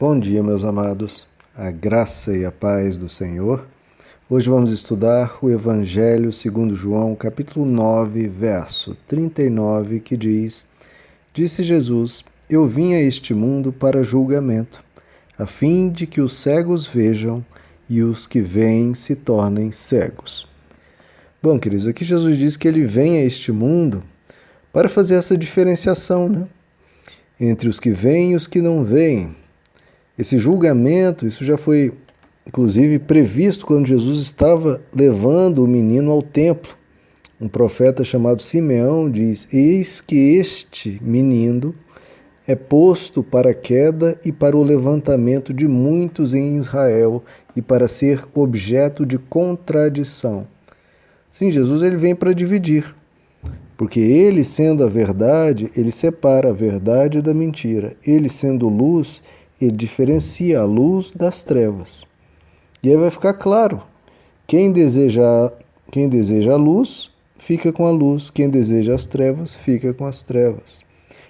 Bom dia, meus amados, a graça e a paz do Senhor. Hoje vamos estudar o Evangelho segundo João, capítulo 9, verso 39, que diz: Disse Jesus, eu vim a este mundo para julgamento, a fim de que os cegos vejam e os que veem se tornem cegos. Bom, queridos, aqui Jesus diz que ele vem a este mundo para fazer essa diferenciação, entre os que veem e os que não veem. Esse julgamento, isso já foi, inclusive, previsto quando Jesus estava levando o menino ao templo. Um profeta chamado Simeão diz: Eis que este menino é posto para a queda e para o levantamento de muitos em Israel e para ser objeto de contradição. Sim, Jesus ele vem para dividir. Porque ele, sendo a verdade, ele separa a verdade da mentira. Ele, sendo luz, ele diferencia a luz das trevas. E aí vai ficar claro, quem deseja a luz, fica com a luz. Quem deseja as trevas, fica com as trevas.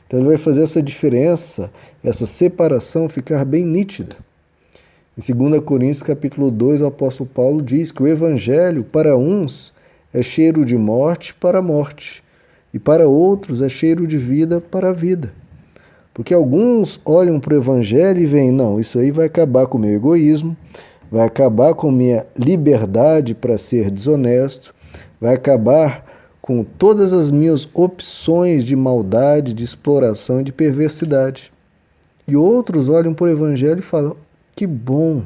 Então ele vai fazer essa diferença, essa separação ficar bem nítida. Em 2 Coríntios capítulo 2, o apóstolo Paulo diz que o evangelho, para uns, é cheiro de morte para a morte, e para outros é cheiro de vida para a vida. Porque alguns olham para o Evangelho e veem, não, isso aí vai acabar com o meu egoísmo, vai acabar com a minha liberdade para ser desonesto, vai acabar com todas as minhas opções de maldade, de exploração e de perversidade. E outros olham para o Evangelho e falam, que bom,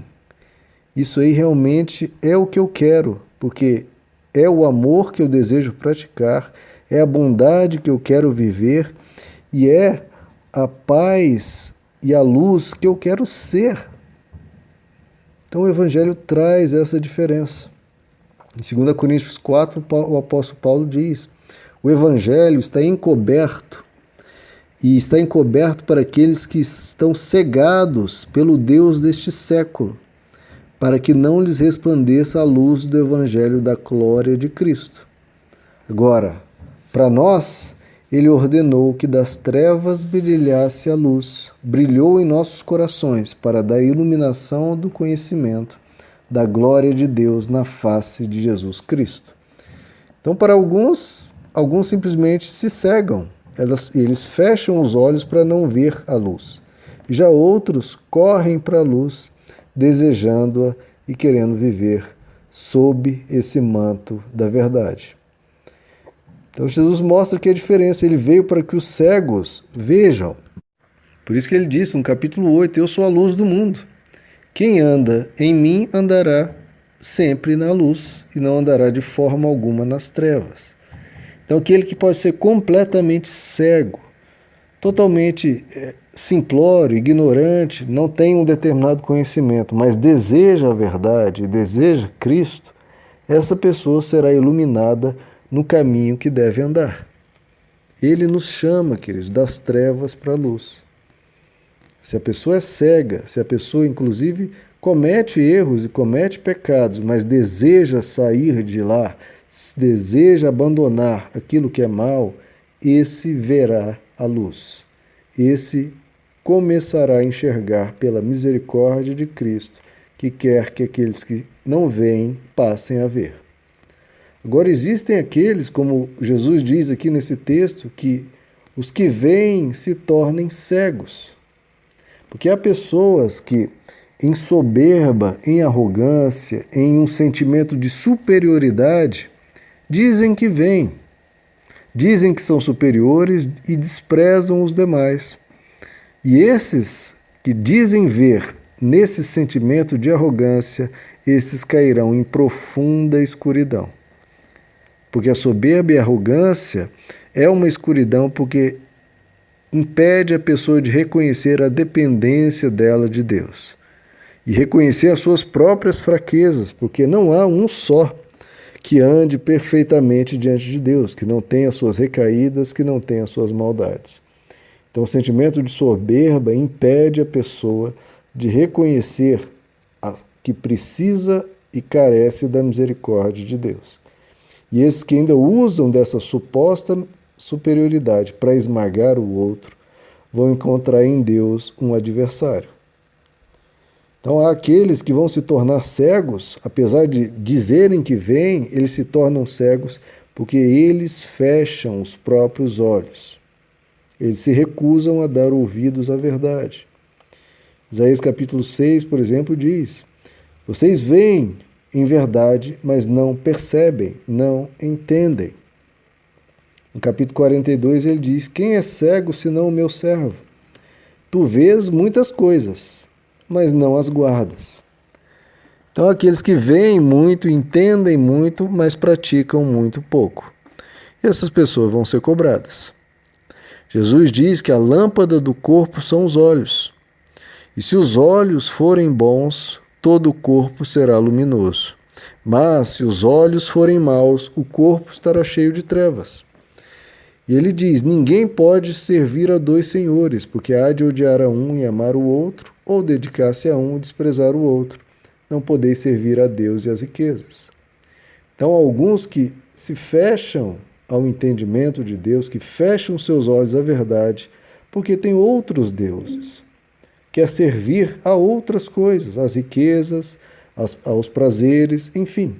isso aí realmente é o que eu quero, porque é o amor que eu desejo praticar, é a bondade que eu quero viver e é a paz e a luz que eu quero ser. Então o Evangelho traz essa diferença. Em 2 Coríntios 4, o apóstolo Paulo diz: o Evangelho está encoberto, e está encoberto para aqueles que estão cegados pelo Deus deste século, para que não lhes resplandeça a luz do Evangelho da glória de Cristo. Agora, para nós, ele ordenou que das trevas brilhasse a luz, brilhou em nossos corações para dar iluminação do conhecimento da glória de Deus na face de Jesus Cristo. Então, para alguns simplesmente se cegam, eles fecham os olhos para não ver a luz. Já outros correm para a luz, desejando-a e querendo viver sob esse manto da verdade. Então Jesus mostra que a diferença, ele veio para que os cegos vejam. Por isso que ele disse no capítulo 8, eu sou a luz do mundo. Quem anda em mim andará sempre na luz e não andará de forma alguma nas trevas. Então aquele que pode ser completamente cego, totalmente simplório, ignorante, não tem um determinado conhecimento, mas deseja a verdade, deseja Cristo, essa pessoa será iluminada no caminho que deve andar. Ele nos chama, queridos, das trevas para a luz. Se a pessoa é cega, se a pessoa, inclusive, comete erros e comete pecados, mas deseja sair de lá, deseja abandonar aquilo que é mal, esse verá a luz. Esse começará a enxergar pela misericórdia de Cristo, que quer que aqueles que não veem passem a ver. Agora existem aqueles, como Jesus diz aqui nesse texto, que os que veem se tornem cegos. Porque há pessoas que, em soberba, em arrogância, em um sentimento de superioridade, dizem que veem, dizem que são superiores e desprezam os demais. E esses que dizem ver nesse sentimento de arrogância, esses cairão em profunda escuridão. Porque a soberba e a arrogância é uma escuridão porque impede a pessoa de reconhecer a dependência dela de Deus. E reconhecer as suas próprias fraquezas, porque não há um só que ande perfeitamente diante de Deus, que não tenha as suas recaídas, que não tenha as suas maldades. Então o sentimento de soberba impede a pessoa de reconhecer que precisa e carece da misericórdia de Deus. E esses que ainda usam dessa suposta superioridade para esmagar o outro, vão encontrar em Deus um adversário. Então há aqueles que vão se tornar cegos, apesar de dizerem que veem, eles se tornam cegos porque eles fecham os próprios olhos. Eles se recusam a dar ouvidos à verdade. Isaías capítulo 6, por exemplo, diz: vocês veem em verdade, mas não percebem, não entendem. No capítulo 42 ele diz: quem é cego senão o meu servo? Tu vês muitas coisas, mas não as guardas. Então aqueles que veem muito, entendem muito, mas praticam muito pouco. E essas pessoas vão ser cobradas. Jesus diz que a lâmpada do corpo são os olhos. E se os olhos forem bons, todo o corpo será luminoso. Mas se os olhos forem maus, o corpo estará cheio de trevas. E ele diz: ninguém pode servir a dois senhores, porque há de odiar a um e amar o outro, ou dedicar-se a um e desprezar o outro. Não podeis servir a Deus e às riquezas. Então, alguns que se fecham ao entendimento de Deus, que fecham seus olhos à verdade, porque tem outros deuses. Quer servir a outras coisas, às riquezas, aos prazeres, enfim.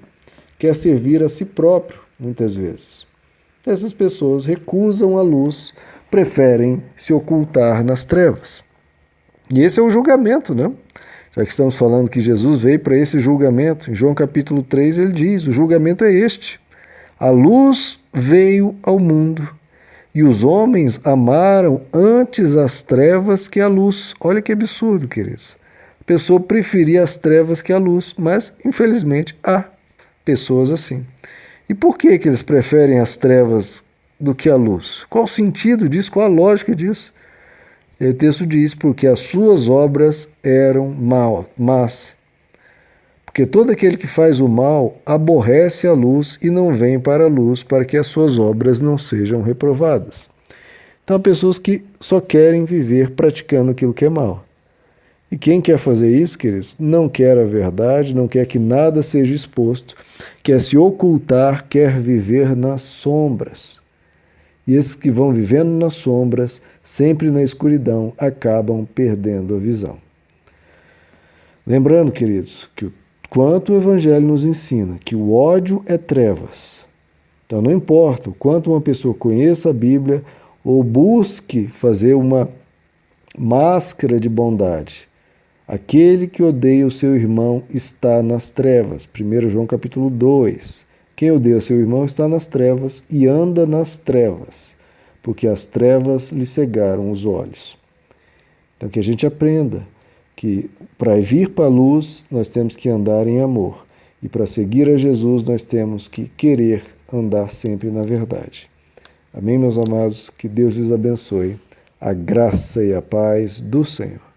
Quer servir a si próprio, muitas vezes. Essas pessoas recusam a luz, preferem se ocultar nas trevas. E esse é o julgamento, né? Já que estamos falando que Jesus veio para esse julgamento, em João capítulo 3 ele diz: o julgamento é este. A luz veio ao mundo, e os homens amaram antes as trevas que a luz. Olha que absurdo, queridos. A pessoa preferia as trevas que a luz, mas, infelizmente, há pessoas assim. E por que eles preferem as trevas do que a luz? Qual o sentido disso? Qual a lógica disso? E o texto diz: porque as suas obras eram más. Porque todo aquele que faz o mal aborrece a luz e não vem para a luz, para que as suas obras não sejam reprovadas. Então, há pessoas que só querem viver praticando aquilo que é mal. E quem quer fazer isso, queridos, não quer a verdade, não quer que nada seja exposto, quer se ocultar, quer viver nas sombras. E esses que vão vivendo nas sombras, sempre na escuridão, acabam perdendo a visão. Lembrando, queridos, que quanto o Evangelho nos ensina que o ódio é trevas. Então não importa o quanto uma pessoa conheça a Bíblia ou busque fazer uma máscara de bondade. Aquele que odeia o seu irmão está nas trevas. 1 João capítulo 2. Quem odeia o seu irmão está nas trevas e anda nas trevas, porque as trevas lhe cegaram os olhos. Então que a gente aprenda que para vir para a luz nós temos que andar em amor. E para seguir a Jesus nós temos que querer andar sempre na verdade. Amém, meus amados? Que Deus lhes abençoe. A graça e a paz do Senhor.